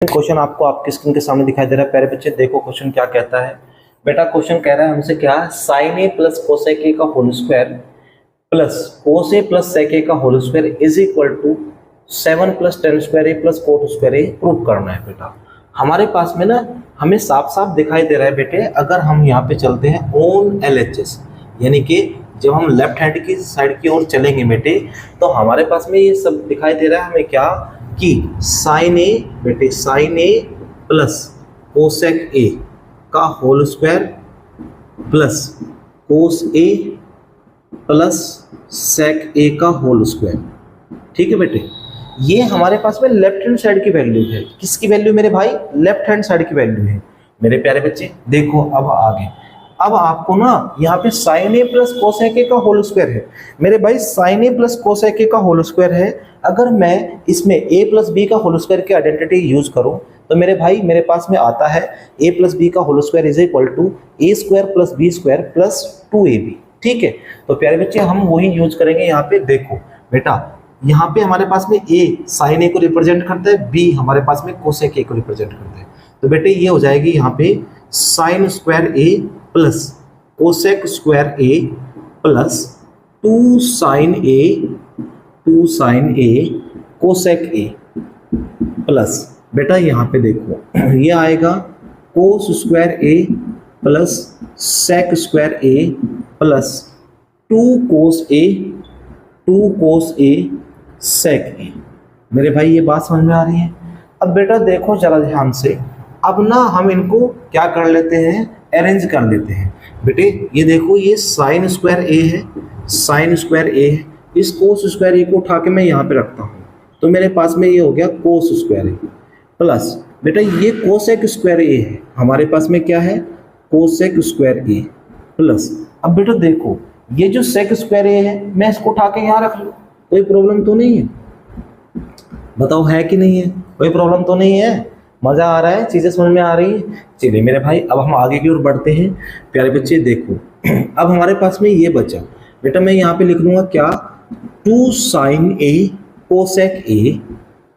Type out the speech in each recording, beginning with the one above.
Question आपको आपकी screen के सामने दिखाई दे रहा है। प्यारे बच्चे देखो क्वेश्चन क्या कहता है। बेटा क्वेश्चन कह रहा है हमसे क्या, sine A plus cosec A का whole square plus cos A plus sec A का whole square is equal to 7 plus ten square A plus cot square A prove करना है। बेटा हमारे पास में ना हमें साफ साफ दिखाई दे रहा है बेटे, अगर हम यहाँ पे चलते हैं ऑन LHS, यानी कि जब हम लेफ्ट हैंड की साइड की ओर चलेंगे बेटे, तो हमारे पास में ये सब दिखाई दे रहा है हमें क्या कि साइन ए बेटे, sine A plus cosec A का whole square plus cos A plus sec A का होल स्क्वायर। ठीक है बेटे, ये हमारे पास में लेफ्ट हैंड साइड की वैल्यू है। किसकी वैल्यू मेरे भाई? लेफ्ट हैंड साइड की वैल्यू है मेरे प्यारे बच्चे। देखो अब आगे, अब आपको ना यहाँ पे sine A plus cosec A का होल स्क्वायर है मेरे भाई, sine A plus cosec A का होल स्क्वायर है। अगर मैं इसमें ए प्लस बी का होल स्क्वायर की आइडेंटिटी यूज करूं तो मेरे भाई मेरे पास में आता है ए प्लस बी का whole square is equal to A square plus B square plus 2ab। ठीक है, तो प्यारे बच्चे हम वही यूज करेंगे यहाँ पे। देखो बेटा यहाँ पे हमारे पास में ए साइन ए को रिप्रेजेंट करता है, बी हमारे पास में कोसेक ए को रिप्रेजेंट करता है। तो बेटे ये हो जाएगी यहाँ पे sine square A plus cosec square A plus 2 sine A cosec A plus बेटा यहाँ पे देखो ये आएगा cos square A plus sec square A plus 2 cos A sec A. मेरे भाई ये बात समझ में आ रही है? अब बेटा देखो जरा ध्यान से, अब ना हम इनको क्या कर लेते हैं, अरेंज कर लेते हैं। बेटे ये देखो ये साइन स्क्वायर ए है, साइन स्क्वायर ए है, इस कोस स्क्वायर ए को उठा के मैं यहाँ पे रखता हूँ तो मेरे पास में ये हो गया कोस स्क्वायर ए प्लस बेटा ये कोसेक स्क्वायर ए है, हमारे पास में क्या है कोसेक स्क्वायर ए प्लस। अब बेटा देखो ये जो सेक स्क्वायर ए है मैं इसको उठा के यहाँ रख लूँ, कोई प्रॉब्लम तो नहीं है? बताओ है कि नहीं है? कोई प्रॉब्लम तो नहीं है? मज़ा आ रहा है? चीज़ें समझ में आ रही है? चलिए मेरे भाई अब हम आगे की ओर बढ़ते हैं। प्यारे बच्चे देखो अब हमारे पास में ये बचा बेटा, मैं यहाँ पे लिख लूँगा क्या, 2 sine A cosec A,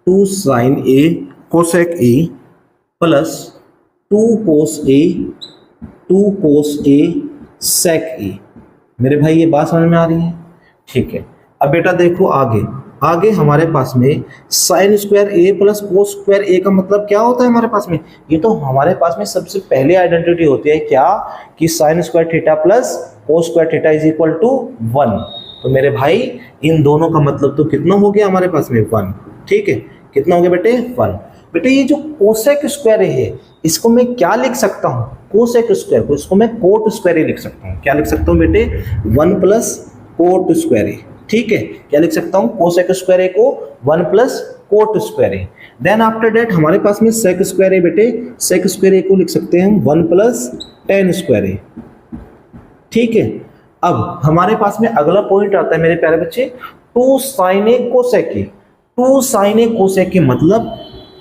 2 sine A cosec A plus 2 cos A sec A. मेरे भाई ये बात समझ में आ रही है? ठीक है, अब बेटा देखो आगे हमारे पास में sign square A plus cos square ए का मतलब क्या होता है हमारे पास में? ये तो हमारे पास में सबसे पहले आइडेंटिटी होती है क्या कि sine square theta plus cos square theta is equal to 1। तो मेरे भाई इन दोनों का मतलब तो कितना हो गया हमारे पास में 1। ठीक है, कितना हो गया बेटे 1। बेटे ये जो कोसेक स्क्वायर है इसको मैं क्या लिख सकता हूँ, कोसेक स्क्वायर को इसको मैं कोट स्क्वायर ए लिख सकता हूँ। क्या लिख सकता हूँ बेटे? 1 प्लस कोट स्क्वायर ए। ठीक है, क्या लिख सकता हूँ? कोसेक स्क्वायर ए को 1 plus cot square A. Then after that हमारे पास में सेक स्क्वायर ए बेटे, सेक स्क्वायर ए को लिख सकते हैं हम 1 प्लस टेन स्क्वायर ए। ठीक है, अब हमारे पास में अगला पॉइंट आता है मेरे प्यारे बच्चे 2 sine A cosec A. 2 sine A cosec A मतलब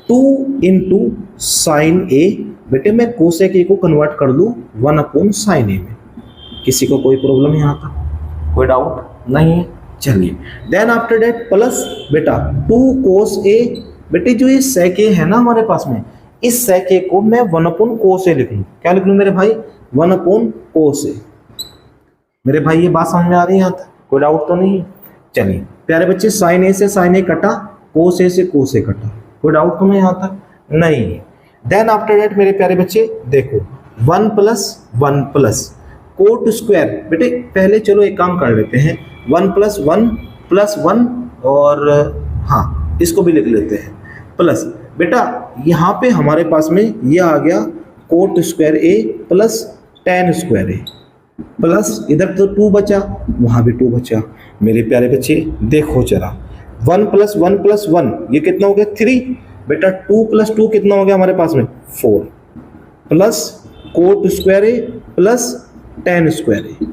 2 इंटू साइन ए। बेटे मैं कोसेक ए को कन्वर्ट कर लूँ 1 अपॉन साइन ए में। किसी को कोई प्रॉब्लम यहाँ तक? कोई डाउट नहीं है? चलिए देन आफ्टर दैट प्लस बेटा 2 कोस ए। बेटे जो ये सेक ए है ना हमारे पास में, इस सेक ए को मैं 1 अपॉन कोस ए लिख लूँ। क्या लिख लूँ मेरे भाई? 1 अपॉन कोस ए। मेरे भाई ये बात समझ में आ रही है यहाँ तक? कोई डाउट तो नहीं है? चलिए प्यारे बच्चे साइन ए से साइन ए कटा, कोस ए से कोस ए कटा, कोई डाउट तो नहीं यहाँ तक? नहीं है। देन आफ्टर दैट मेरे प्यारे बच्चे देखो 1 प्लस कोट स्क्वायर। बेटे पहले चलो एक काम कर लेते हैं, 1 प्लस 1 और हाँ इसको भी लिख लेते हैं प्लस। बेटा यहाँ पे हमारे पास में ये आ गया cot square A plus ten square A plus इधर तो 2 बचा, वहाँ भी 2 बचा। मेरे प्यारे बच्चे देखो जरा 1 प्लस 1 ये कितना हो गया 3। बेटा 2 प्लस 2 कितना हो गया हमारे पास में 4 plus cot square A plus ten square A.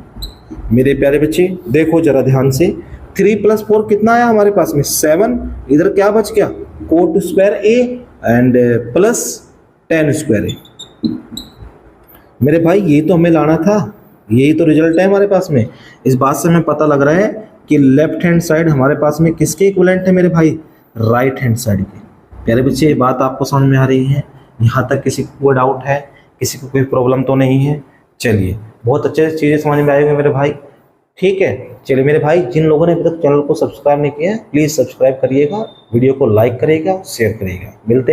मेरे प्यारे बच्चे देखो जरा ध्यान से, 3 प्लस 4 कितना आया हमारे पास में 7। इधर क्या बच गया cot square A and plus ten square A. मेरे भाई ये तो हमें लाना था, यही तो रिजल्ट है हमारे पास में। इस बात से हमें पता लग रहा है कि लेफ्ट हैंड साइड हमारे पास में किसके इक्विवेलेंट है मेरे भाई? राइट हैंड साइड के। प्यारे बच्चे, ये बात आपको समझ में आ रही है? यहाँ तक किसी को कोई डाउट है? किसी को कोई प्रॉब्लम तो नहीं है? चलिए, बहुत अच्छे से चीज़ें समझ में आएंगे मेरे भाई। ठीक है, चलिए मेरे भाई, जिन लोगों ने अभी तक चैनल को सब्सक्राइब नहीं किया है, प्लीज़ सब्सक्राइब करिएगा, वीडियो को लाइक करिएगा, शेयर करिएगा। मिलते